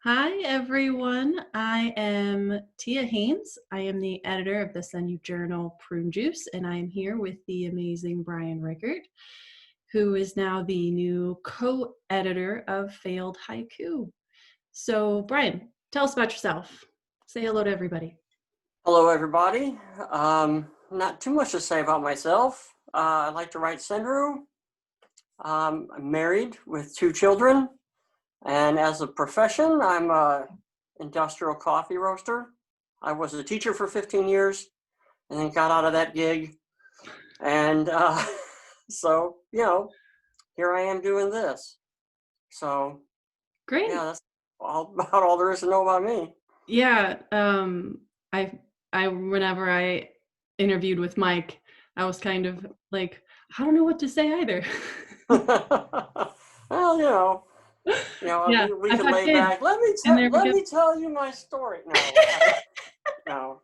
Hi, everyone. I am Tia Haynes. I am the editor of the Sun Journal Prune Juice, and I am here with the amazing Bryan Rickert, who is now the new co-editor of Failed Haiku. So, Bryan, tell us about yourself. Say hello to everybody. Hello, everybody. Not too much to say about myself. I like to write Senru. I'm married with 2 children, and as a profession, I'm a industrial coffee roaster. I was a teacher for 15 years, and then got out of that gig, and so here I am doing this. So Great. yeah, that's about all there is to know about me. Yeah. I whenever I interviewed with Mike, I was kind of like, I don't know what to say either. Well, Yeah, we I've could had lay kids, back. Let and there we go. me tell you my story. No.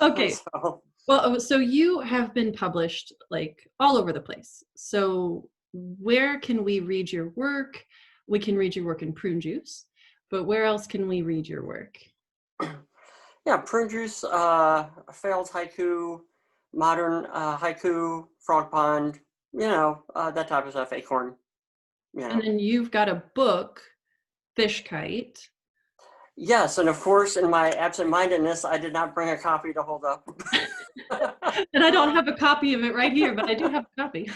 Okay. So, Well, so you have been published like all over the place. So where can we read your work? We can read your work in Prune Juice, but where else can we read your work? yeah, Prune Juice, Failed Haiku, Modern Haiku, Frog Pond, that type of stuff, Acorn. And then you've got a book, Fish Kite. Yes, and of course, in my absent-mindedness, I did not bring a copy to hold up. And I don't have a copy of it right here, but I do have a copy.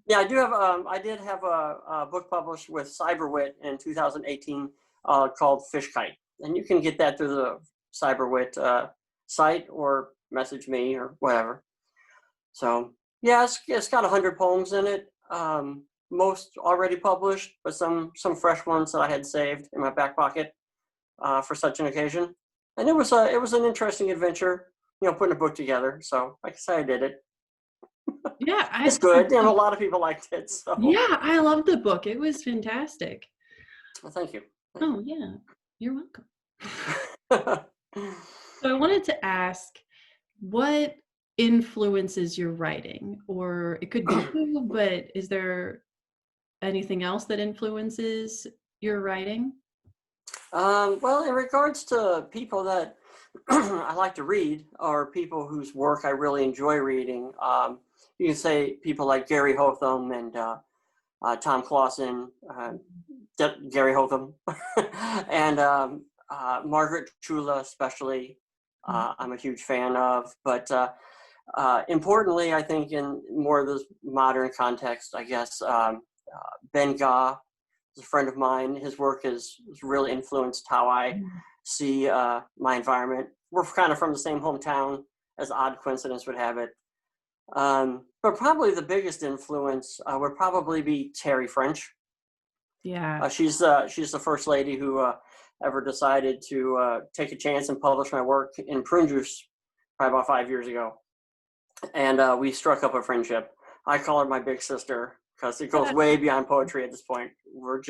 Yeah, I do have. I did have a book published with Cyberwit in 2018 called Fish Kite, and you can get that through the Cyberwit site or message me or whatever. So yeah, it's got 100 poems in it. Most already published, but some fresh ones that I had saved in my back pocket for such an occasion. And it was an interesting adventure, putting a book together. So like I said, I did it. Yeah, It's good. A lot of people liked it. So yeah, I love the book. It was fantastic. well, thank you. Oh, yeah, you're welcome. So I wanted to ask, what influences your writing? Or it could be you, but is there anything else that influences your writing? Well, in regards to people that I like to read, or people whose work I really enjoy reading, you can say people like Gary Hotham and Tom Clausen, Gary Hotham, and Margaret Chula, especially. I'm a huge fan of, but importantly, I think in more of this modern context, I guess Ben Ga is a friend of mine. His work has really influenced how I see my environment. We're kind of from the same hometown, as odd coincidence would have it. But probably the biggest influence would probably be Terry French. Yeah. She's the first lady who ever decided to take a chance and publish my work in Prune Juice probably about 5 years ago. And we struck up a friendship. I call her my big sister because it goes way beyond poetry at this point. We're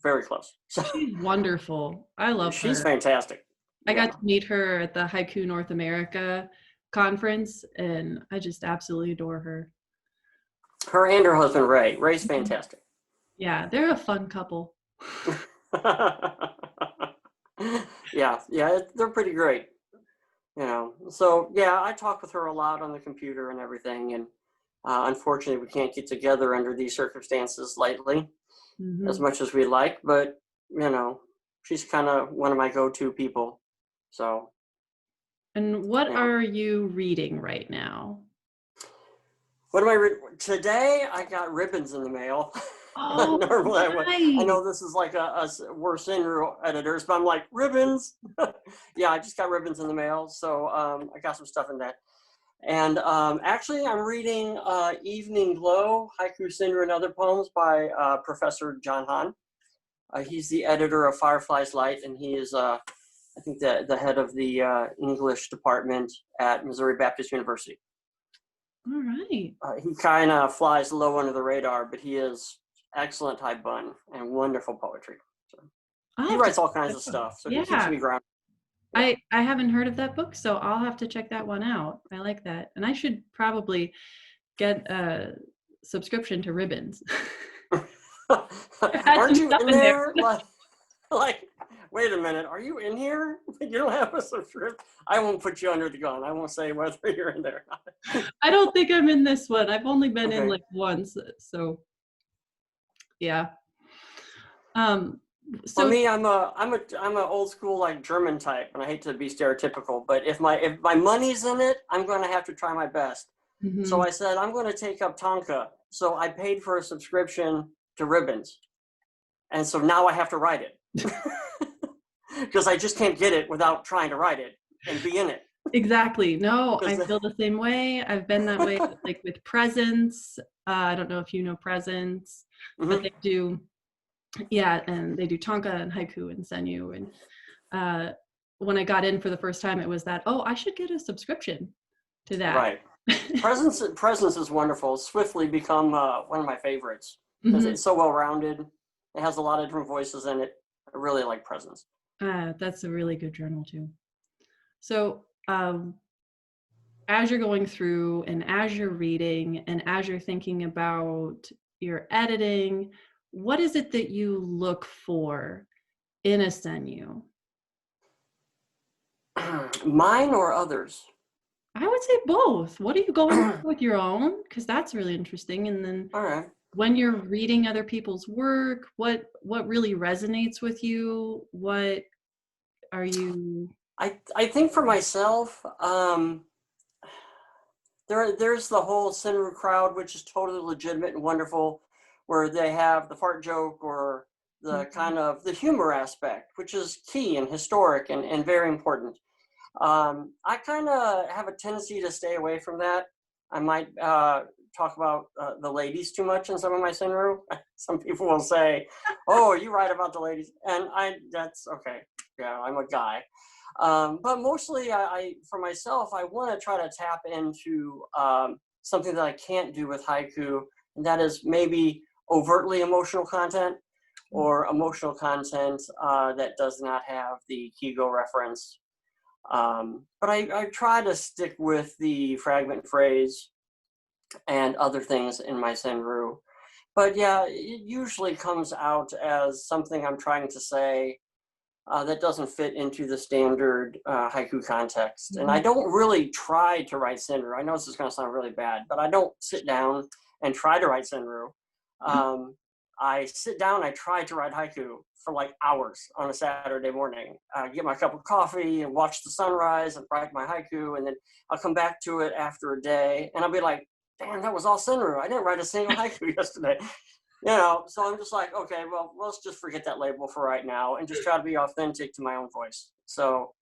very close. She's wonderful. I love her. She's fantastic. I got to meet her at the Haiku North America conference, and I just absolutely adore her. Her and her husband, Ray. Ray's fantastic. Yeah, they're a fun couple. yeah, they're pretty great. So yeah, I talk with her a lot on the computer and everything, and unfortunately, we can't get together under these circumstances lately, as much as we like. But she's kind of one of my go-to people. So. And what are you reading right now? What am I reading? Today, I got ribbons in the mail. Oh, Normally, nice. I know this is like we're Senru editors, but I'm like, ribbons? Yeah, I just got ribbons in the mail. So I got some stuff in that. And actually, I'm reading Evening Glow, Haiku, Senru, and Other Poems by Professor John Hahn. He's the editor of Firefly's Light, and he is, I think, the head of the English department at Missouri Baptist University. All right. He kind of flies low under the radar, but he is excellent type bun and wonderful poetry. So he writes all kinds of stuff, so he keeps me grounded. Yeah. I haven't heard of that book, so I'll have to check that one out. I like that. And I should probably get a subscription to Ribbons. I had Aren't some you stuff in in there. there? Like, wait a minute, are you in here? You don't have a subscription. I won't put you under the gun. I won't say whether you're in there or not. I don't think I'm in this one. I've only been in Okay. like once, so yeah. Um, For so me, I'm a old school like German type, and I hate to be stereotypical, but if my money's in it, I'm going to have to try my best. So mhm. I said I'm going to take up Tonka. So I paid for a subscription to Ribbons, and so now I have to write it because I just can't get it without trying to write it and be in it. Exactly. No, I Because feel the same way. I've been that way, like with presents. I don't know if you know presents, but Mhm. they do, yeah, and they do Tonka and haiku and senyu. And uh, when I got in for the first time, it was that, oh, I should get a subscription to that. Right. Presence is wonderful. It's swiftly become one of my favorites because Mhm. it's so well rounded. It has a lot of different voices in it. I really like Presence. That's a really good journal too. So, as you're going through and as you're reading and as you're thinking about your editing, what is it that you look for in a Senyu? Mine or others? I would say both. What are you going for with your own? Because that's really interesting. And then All right. when you're reading other people's work, what really resonates with you? What are you? I think for myself, there's the whole Sinru crowd, which is totally legitimate and wonderful, where they have the fart joke or the kind of the humor aspect, which is key and historic and very important. I kind of have a tendency to stay away from that. I might talk about the ladies too much in some of my Sinru. Some people will say, "Oh, you write about the ladies," and that's okay. Yeah, I'm a guy. But mostly, for myself, I want to try to tap into something that I can't do with haiku, and that is maybe overtly emotional content or emotional content that does not have the Kigo reference. But I try to stick with the fragment phrase and other things in my senru. But yeah, it usually comes out as something I'm trying to say that doesn't fit into the standard haiku context. And I Mhm. don't really try to write senru. I know this is going to sound really bad, but I don't sit down and try to write senru. Um, I sit down, I try to write haiku for like hours on a Saturday morning. Get my cup of coffee and watch the sunrise and write my haiku. And then I'll come back to it after a day and I'll be like, damn, that was all senru. I didn't write a single haiku yesterday. So I'm just like, okay, well, let's just forget that label for right now and just try to be authentic to my own voice. So,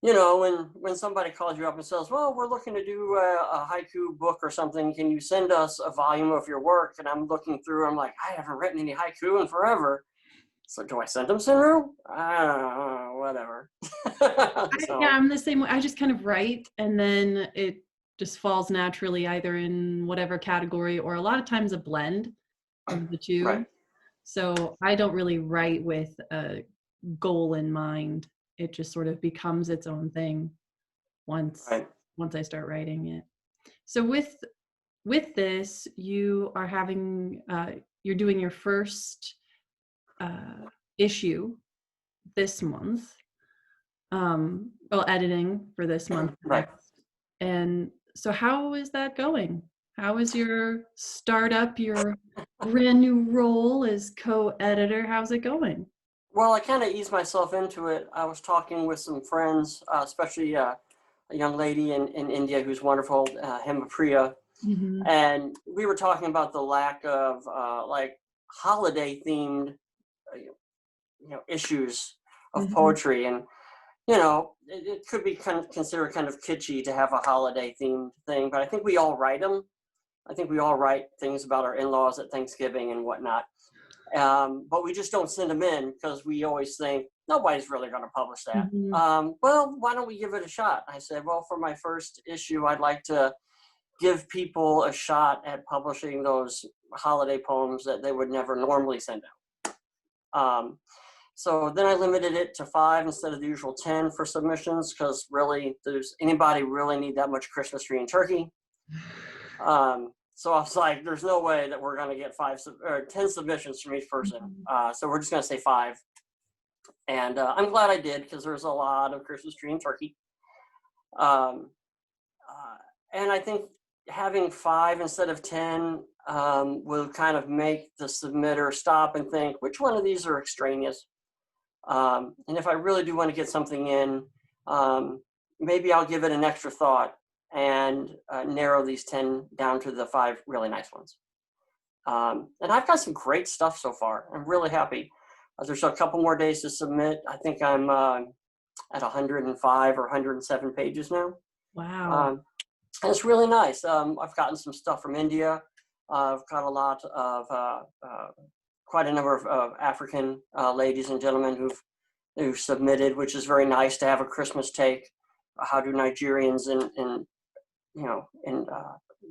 when somebody calls you up and says, well, we're looking to do a haiku book or something, can you send us a volume of your work? And I'm looking through, I'm like, I haven't written any haiku in forever. So do I send them Sinru? Whatever. Yeah, So, I'm the same way. I just kind of write and then it just falls naturally either in whatever category or a lot of times a blend of the right, two. So I don't really write with a goal in mind. It just sort of becomes its own thing once right. once I start writing it. So with this, you are having you're doing your first issue this month. Well, editing for this month Right. next. And so how is that going? How is your startup, your brand new role as co-editor? How's it going? Well, I kind of eased myself into it. I was talking with some friends, especially a young lady in India who's wonderful, Hemapriya, Mhm. and we were talking about the lack of like holiday themed, issues of Mhm. poetry, and it could be kind of considered kind of kitschy to have a holiday themed thing, but I think we all write them. I think we all write things about our in-laws at Thanksgiving and whatnot. But we just don't send them in because we always think nobody's really going to publish that. Mhm. Well, why don't we give it a shot? I said, well, for my first issue, I'd like to give people a shot at publishing those holiday poems that they would never normally send out. So then I limited it to 5 instead of the usual 10 for submissions because really, does anybody really need that much Christmas tree and turkey? So I was like, there's no way that we're going to get 10 submissions from each person. So we're just going to say 5. And I'm glad I did, because there's a lot of Christmas tree and turkey. Um, and I think having 5 instead of 10 will kind of make the submitter stop and think, which one of these are extraneous? And if I really do want to get something in, maybe I'll give it an extra thought and narrow these 10 down to the 5 really nice ones. And I've got some great stuff so far. I'm really happy. There's a couple more days to submit. I think I'm at 105 or 107 pages now. Wow. And it's really nice. I've gotten some stuff from India. I've got a lot of, quite a number of African ladies and gentlemen who've submitted, which is very nice to have a Christmas take. How do Nigerians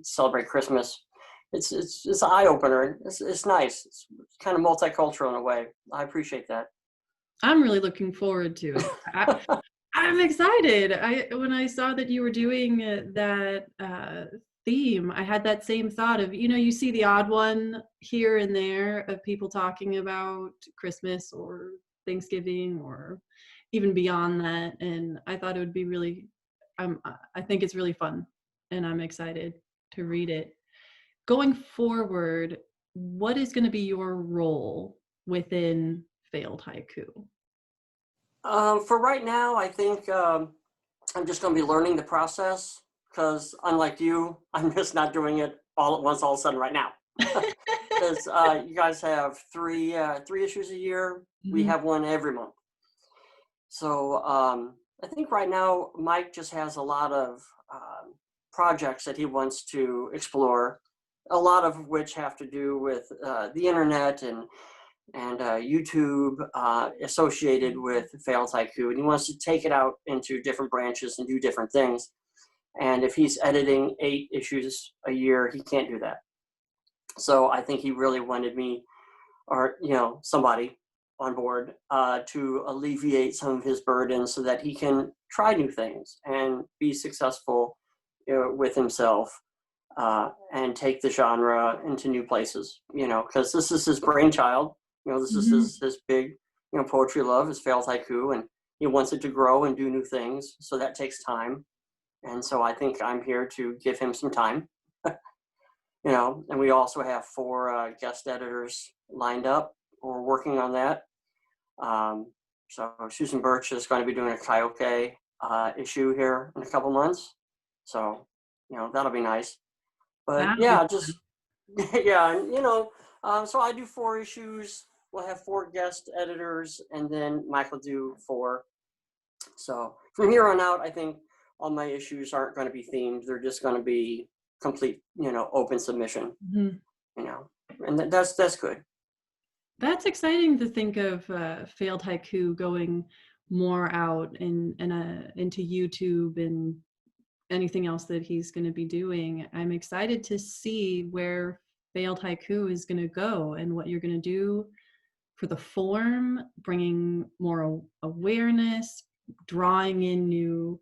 celebrate Christmas? It's an eye opener. It's nice. It's kind of multicultural in a way. I appreciate that. I'm really looking forward to it. I'm excited. When I saw that you were doing that theme, I had that same thought of, you see the odd one here and there of people talking about Christmas or Thanksgiving or even beyond that. And I thought it would be really, I think it's really fun, and I'm excited to read it. Going forward, what is going to be your role within Failed Haiku? For right now, I think I'm just going to be learning the process, because unlike you, I'm just not doing it all at once, all of a sudden right now. Because you guys have three issues a year. We have one every month. So I think right now Mike just has a lot of projects that he wants to explore, a lot of which have to do with the internet and YouTube associated with Failed Haiku, and he wants to take it out into different branches and do different things. And if he's editing 8 issues a year, he can't do that. So I think he really wanted me, or somebody on board, to alleviate some of his burden so that he can try new things and be successful with himself, and take the genre into new places. Because this is his brainchild. This is his big, poetry love, his Failed Haiku, and he wants it to grow and do new things. So that takes time. And so I think I'm here to give him some time. And we also have 4 guest editors lined up. We're working on that. So Susan Birch is going to be doing a karaoke issue here in a couple months. So, that'll be nice. But yeah, just, yeah, so I do 4 issues. We'll have 4 guest editors, and then Mike will do 4. So from here on out, I think all my issues aren't going to be themed. They're just going to be complete, open submission, and that's good. That's exciting to think of Failed Haiku going more out into YouTube and anything else that he's going to be doing. I'm excited to see where Failed Haiku is going to go and what you're going to do for the form, bringing more awareness, drawing in new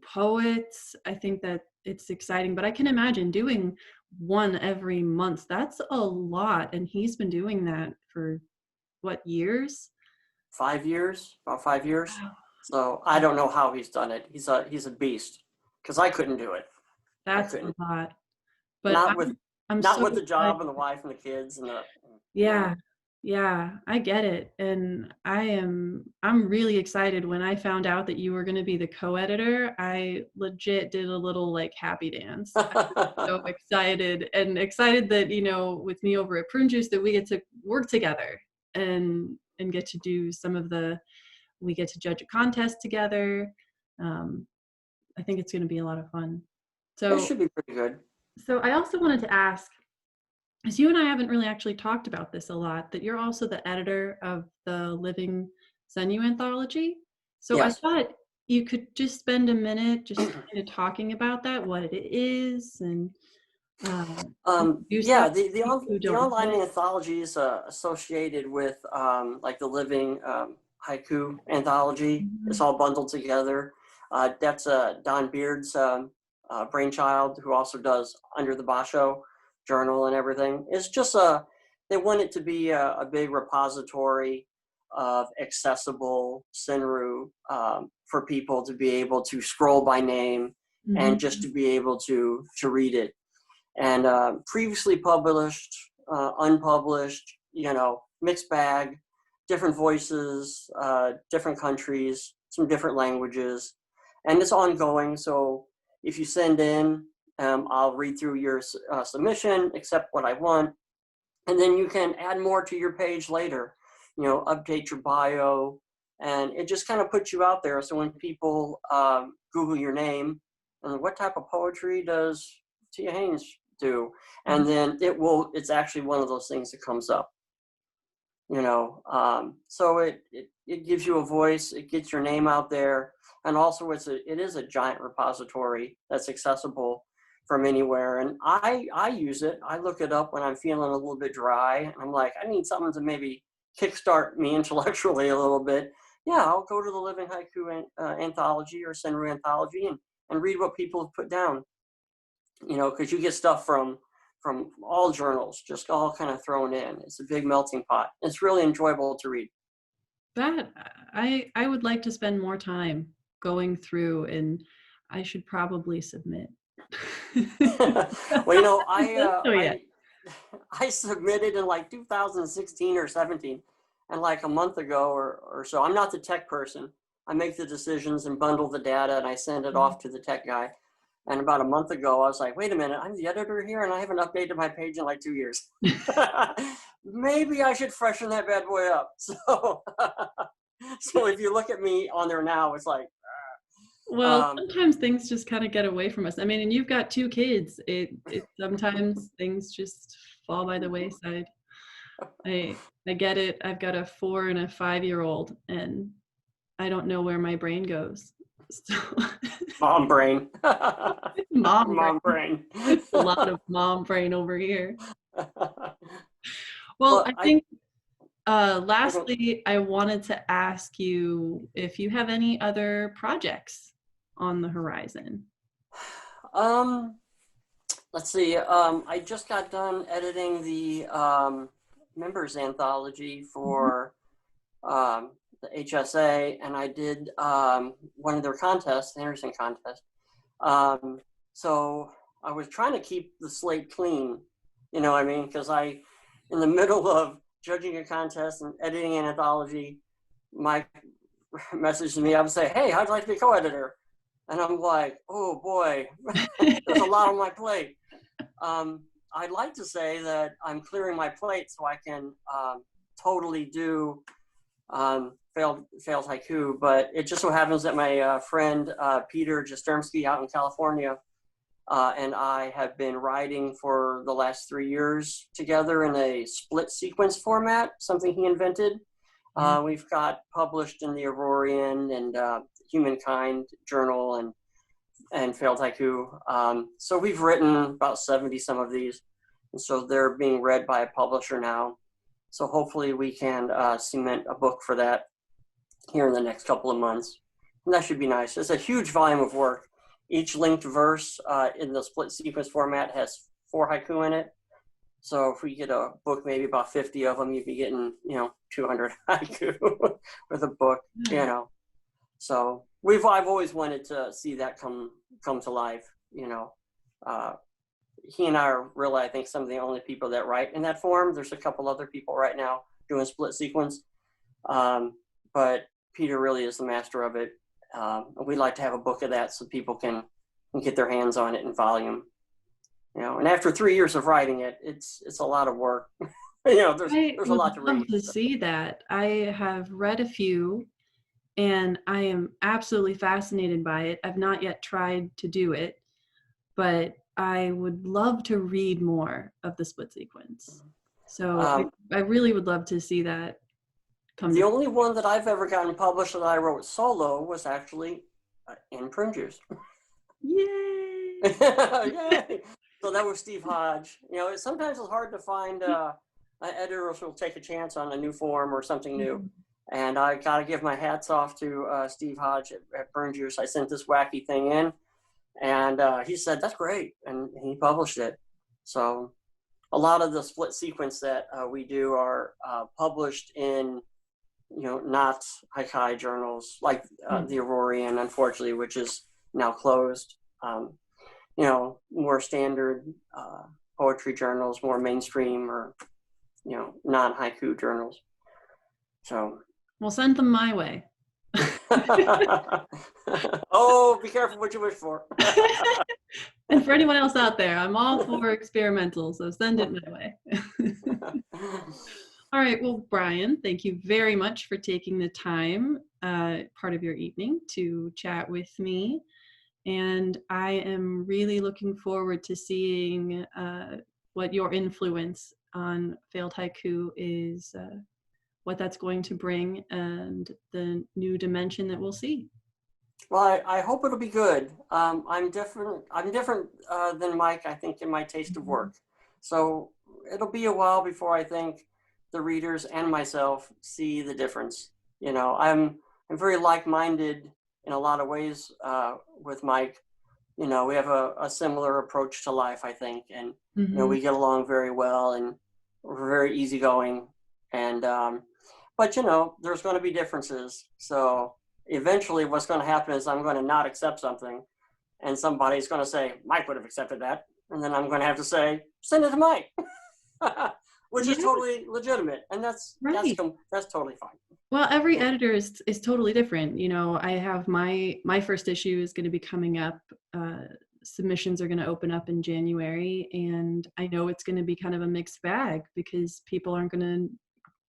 poets. I think that it's exciting, but I can imagine doing one every month. That's a lot, and he's been doing that for what, years? 5 years, about 5 years. Wow. So I don't know how he's done it. He's a beast, because I couldn't do it. That's a lot. But not with so the job and the wife and the kids and the Yeah, I get it. And I'm really excited. When I found out that you were going to be the co-editor, I legit did a little happy dance. So excited that, with me over at Prune Juice, that we get to work together and get to do we get to judge a contest together. I think it's going to be a lot of fun. So it should be pretty good. So I also wanted to ask, because you and I haven't really actually talked about this a lot, that you're also the editor of the Living Zenu Anthology. So yes. I thought you could just spend a minute just kind of talking about that, what it is, and the online anthology is associated with the Living Haiku Anthology. It's all bundled together. That's Don Beard's brainchild, who also does Under the Basho journal and everything. It's just they want it to be a big repository of accessible Senru for people to be able to scroll by name and just to be able to read it. And previously published, unpublished, mixed bag, different voices, different countries, some different languages, and it's ongoing. So if you send in, I'll read through your submission, accept what I want, and then you can add more to your page later, update your bio, and it just kind of puts you out there. So when people Google your name and what type of poetry does Tia Haynes do, and then it's actually one of those things that comes up, so it gives you a voice, it gets your name out there, and also it is a giant repository that's accessible from anywhere. And I use it. I look it up when I'm feeling a little bit dry, and I'm like, I need something to maybe kickstart me intellectually a little bit. Yeah, I'll go to the Living Haiku Anthology or Senru Anthology and read what people have put down, because you get stuff from all journals, just all kind of thrown in. It's a big melting pot. It's really enjoyable to read. That I would like to spend more time going through, and I should probably submit. Well, I submitted in like 2016 or 17, and like a month ago or so. I'm not the tech person. I make the decisions and bundle the data, and I send it off to the tech guy. And about a month ago, I was like, wait a minute, I'm the editor here, and I haven't updated my page in like 2 years. Maybe I should freshen that bad boy up. So if you look at me on there now, it's like, well, sometimes things just kind of get away from us. I mean, and you've got 2 kids. It sometimes things just fall by the wayside. I get it. I've got a 4 and a 5-year-old, and I don't know where my brain goes. So mom brain. mom brain. A lot of mom brain over here. Well, I think lastly, I wanted to ask you if you have any other projects on the horizon. Let's see. I just got done editing the members anthology for the HSA, and I did one of their contests, the Anderson contest. So I was trying to keep the slate clean, because in the middle of judging a contest and editing an anthology, Mike messaged me, I would say, hey, how'd you like to be co-editor? And I'm like, oh boy, there's a lot on my plate. I'd like to say that I'm clearing my plate so I can totally do Failed Haiku, but it just so happens that my friend Peter Jastrzemski out in California and I have been writing for the last 3 years together in a split sequence format, something he invented. We've got published in the Aurorian and Humankind Journal and Failed Haiku. So we've written about 70 some of these, and so they're being read by a publisher now. So hopefully we can cement a book for that here in the next couple of months. And that should be nice. It's a huge volume of work. Each linked verse in the split sequence format has 4 haiku in it. So if we get a book, maybe about 50 of them, you'd be getting, 200 haiku with a book, So I've always wanted to see that come to life, He and I are really, I think, some of the only people that write in that form. There's a couple other people right now doing split sequence. But Peter really is the master of it. We'd like to have a book of that so people can get their hands on it in volume. And after 3 years of writing it, it's a lot of work. There's a lot to read. I would love to see that. I have read a few, and I am absolutely fascinated by it. I've not yet tried to do it, but I would love to read more of the split sequence. So I really would love to see that come. The only one that I've ever gotten published that I wrote solo was actually in Prune Juice. Yay! Yay! So that was Steve Hodge. Sometimes it's hard to find an editor who will take a chance on a new form or something new. And I got to give my hats off to Steve Hodge at Prune Juice. I sent this wacky thing in, And he said, that's great. And he published it. So a lot of the split sequence that we do are published in, not high journals like the Aurorian, unfortunately, which is now closed. More standard poetry journals, more mainstream or, non-haiku journals. So. Well, send them my way. Oh, be careful what you wish for. And for anyone else out there, I'm all for experimental, so send it my way. All right, well, Bryan, thank you very much for taking the time, part of your evening, to chat with me. And I am really looking forward to seeing what your influence on Failed Haiku is, what that's going to bring, and the new dimension that we'll see. Well, I hope it'll be good. I'm different than Mike, I think, in my taste of work. So it'll be a while before I think the readers and myself see the difference. I'm very like-minded in a lot of ways with Mike. We have a similar approach to life, I think, and we get along very well, and we're very easygoing. And but there's going to be differences. So eventually, what's going to happen is I'm going to not accept something, and somebody's going to say Mike would have accepted that, and then I'm going to have to say send it to Mike, which is totally legitimate, and that's totally fine. Well, every editor is totally different. I have my first issue is going to be coming up. Submissions are going to open up in January, and I know it's going to be kind of a mixed bag because people aren't going to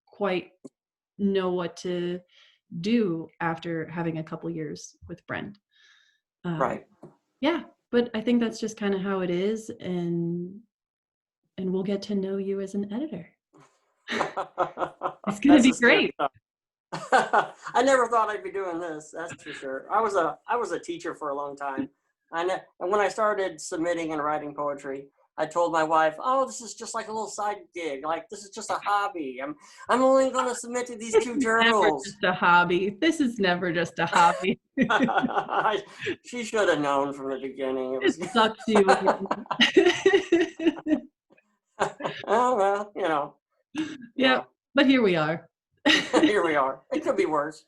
quite know what to do after having a couple years with Brent. Right. Yeah, but I think that's just kind of how it is, and we'll get to know you as an editor. It's going to be great. I never thought I'd be doing this. That's for sure. I was a teacher for a long time, and when I started submitting and writing poetry, I told my wife, "Oh, this is just like a little side gig. Like this is just a hobby. I'm only going to submit to these 2 journals." Never just a hobby. This is never just a hobby. She should have known from the beginning. It sucks you. Oh well, Yeah, but here we are. Here we are. It could be worse.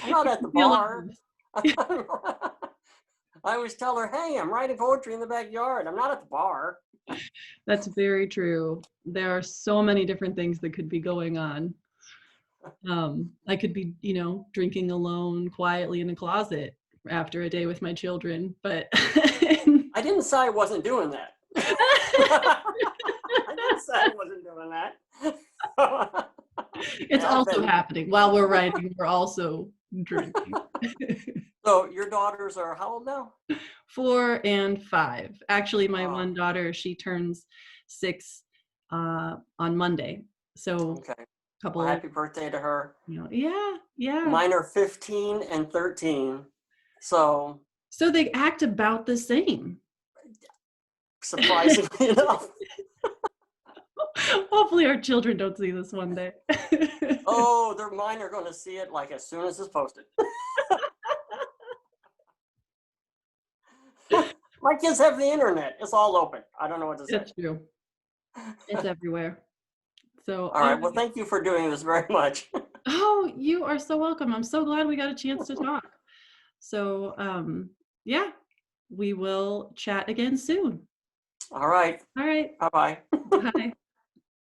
I'm not at the bar. I always tell her, hey, I'm writing poetry in the backyard. I'm not at the bar. That's very true. There are so many different things that could be going on. I could be, drinking alone quietly in a closet after a day with my children, but I didn't say I wasn't doing that. I didn't say I wasn't doing that. It's also happening. While we're writing, we're also drinking. So your daughters are how old now? 4 and 5. Actually, my one daughter, she turns 6 on Monday. So okay. Well, happy birthday to her. Yeah. Mine are 15 and 13. So they act about the same. Surprisingly enough. Hopefully our children don't see this one day. Oh, mine are going to see it like as soon as it's posted. My kids have the internet. It's all open. I don't know what to say. It's true. It's everywhere. So all right. Well, thank you for doing this very much. Oh, you are so welcome. I'm so glad we got a chance to talk. So, yeah, we will chat again soon. All right. All right. Bye-bye. Bye.